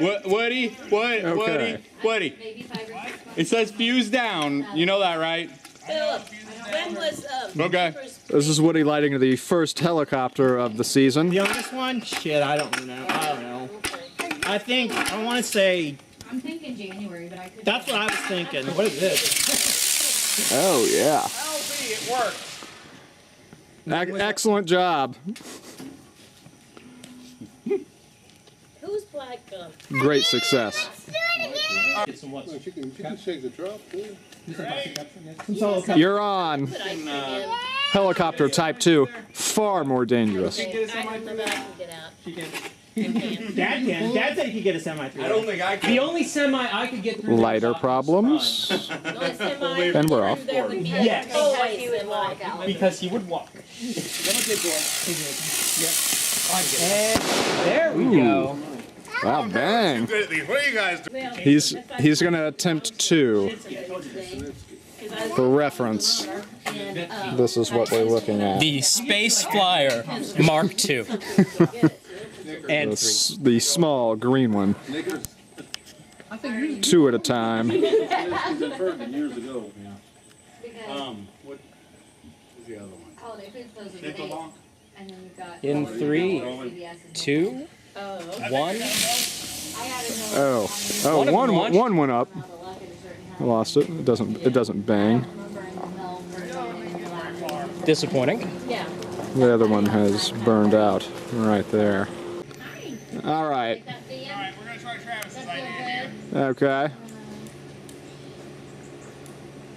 Woody? Woody? It says fuse down. You know that, right? Philip, when was Okay. This is Woody lighting the first helicopter of the season. The youngest one? Shit, I don't know. I think, I want to say... I'm thinking January, but I could... That's what I was thinking. What is this? Oh, yeah. It worked. Excellent job. Who's black gun? Great success. Get some what? She can shake the drop, too. You're on. Helicopter type 2. Far more dangerous. I can get out. She can. Dad can. Dad said he could get a semi through. I don't think I can. The only semi I could get through. Lighter problems. And we're off. Yes. Always he would walk out. Because he would walk. And there we go. Wow, bang. What are you guys doing? He's gonna attempt 2. For reference, this is what we're looking at. The Space Flyer Mark II. And The small green one. 2 at a time. Years ago. What is the other one? Holiday Foods closes at 8. And then you've got... in 3, 2, 1. One went up. I lost it. It doesn't bang. Disappointing. Yeah. The other one has burned out right there. All right. Alright, we're going to try Travis's idea here. Okay.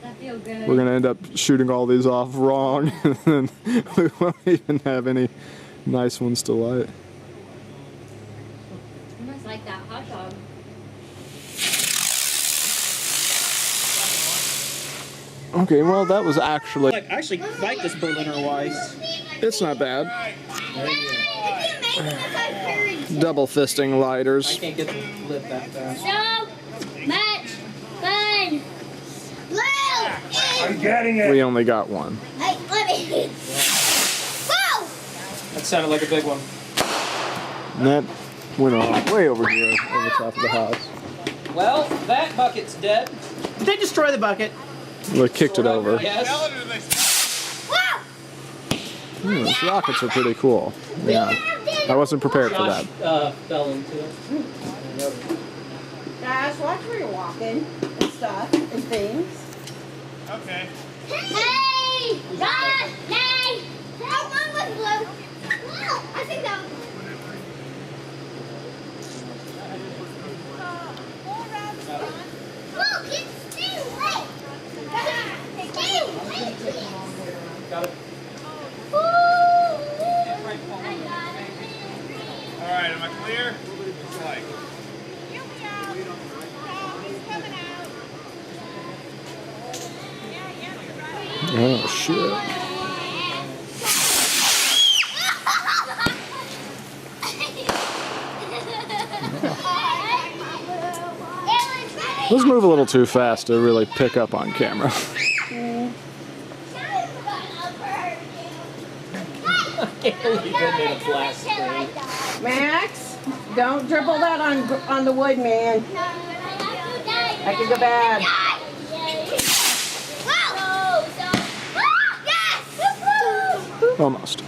That feel good. We're gonna end up shooting all these off wrong, and then we won't even have any nice ones to light. Almost like that hot dog. Okay, well that was actually... I actually like this Berliner Weiss. It's not bad. Double fisting lighters. I can't get the lid that fast. So much fun. I'm getting it. We only got one. Hey, let me. Whoa! That sounded like a big one. And that went off way over here, over top of the house. Well, that bucket's dead. Did they destroy the bucket? We kicked it over. Yes. These rockets are pretty cool. Yeah. I wasn't prepared for that. Fell into it. Guys, watch where you're walking and stuff and things. Okay. Hey! Run! Hey! That one was blue. No, I think that was... Look, it's still wet. Stay away. Got it. Alright, am I clear? What's it like? Oh, shit. Let's move a little too fast to really pick up on camera. I can't believe they made a blast screen. Max, don't dribble that on the wood, man. That could go bad. Almost.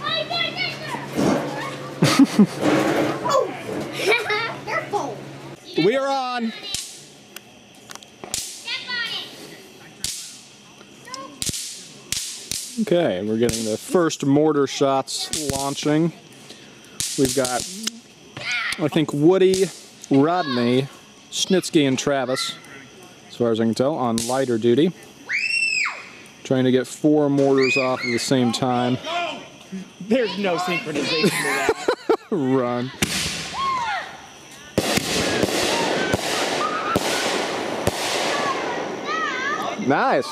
We are on. Okay, we're getting the first mortar shots launching. We've got, I think, Woody, Rodney, Snitsky, and Travis, as far as I can tell, on lighter duty. Trying to get 4 mortars off at the same time. There's no synchronization to that. Run. Nice.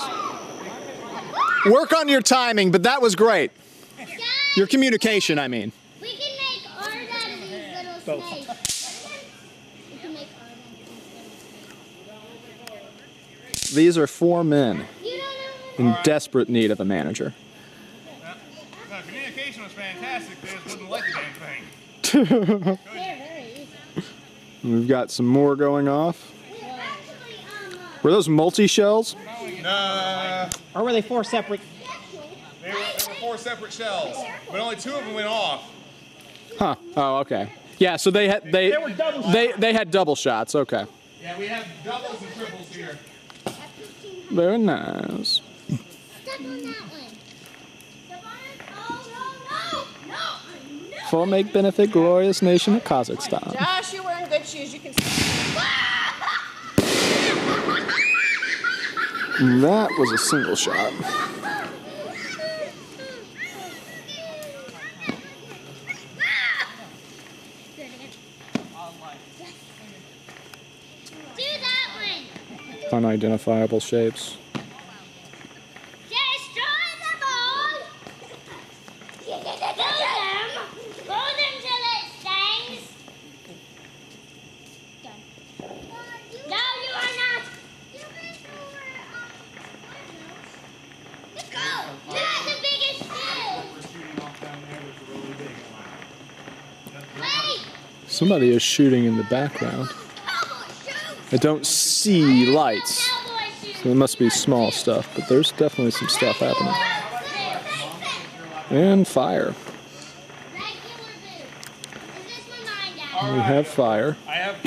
Work on your timing, but that was great. Your communication, I mean. We can make art out of these little snakes. We can make art out of these. These are 4 men You don't know? in desperate need of a manager. The communication was fantastic. They just wouldn't like the damn thing. They're very easy. We've got some more going off. Were those multi-shells? Or were they 4 separate? They were 4 separate shells, but only 2 of them went off. Huh. Oh, okay. Yeah, so they had they had double shots. Okay. Yeah, we have doubles and triples here. Very nice. Step on that one. Step on it. Oh, no, no, no. No. For make benefit glorious nation of Kazakhstan. Josh, you're wearing good shoes. You can see. That was a single shot. Do that one. Unidentifiable shapes. Destroy them all. Roll them. Roll them till it stings. No, you are not. Let's go. That's the biggest two. Wait. Somebody is shooting in the background. I don't see lights, so it must be small stuff, but there's definitely some stuff happening. And fire. We have fire. I have.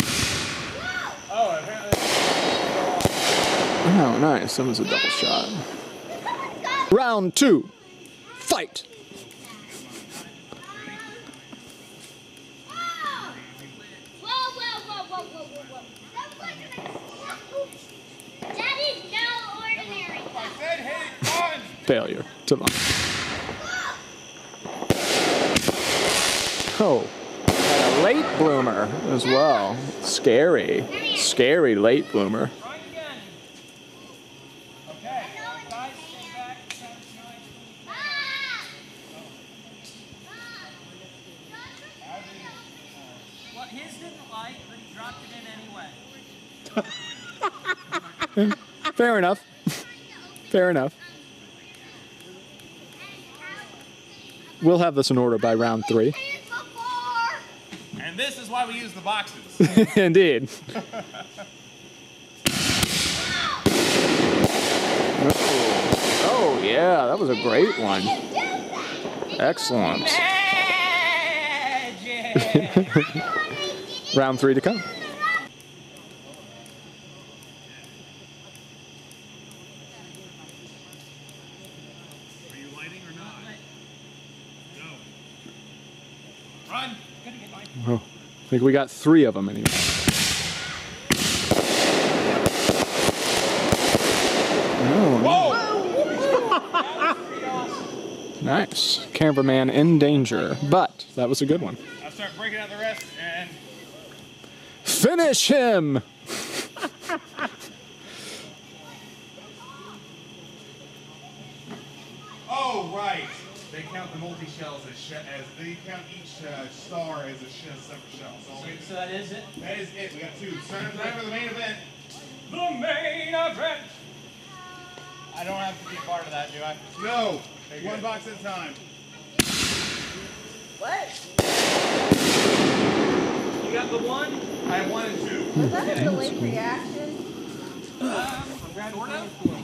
Oh, nice. That was a double shot. Round 2. Fight. That is no ordinary cup. Failure to launch. Oh, a late bloomer as well. Scary. Scary late bloomer. Well, his didn't like, but he dropped it in anyway. Fair enough. Fair enough. We'll have this in order by round 3. And this is why we use the boxes. Indeed. Oh, yeah, that was a great one. Excellent. Round 3 to come. Are you lighting or not? No. Run! Oh, I think we got 3 of them anyway. Oh, nice. Cameraman in danger, but that was a good one. I'll start breaking out the rest and. Finish him! Oh, right. They count the multi-shells as they count each star as a separate shell. So that is it? That is it. We got 2. Time for the main event. The main event! I don't have to be part of that, do I? No. One box at a time. What? You got the 1? I have 1 and 2. Was that a delayed reaction? I'm grabbing 4.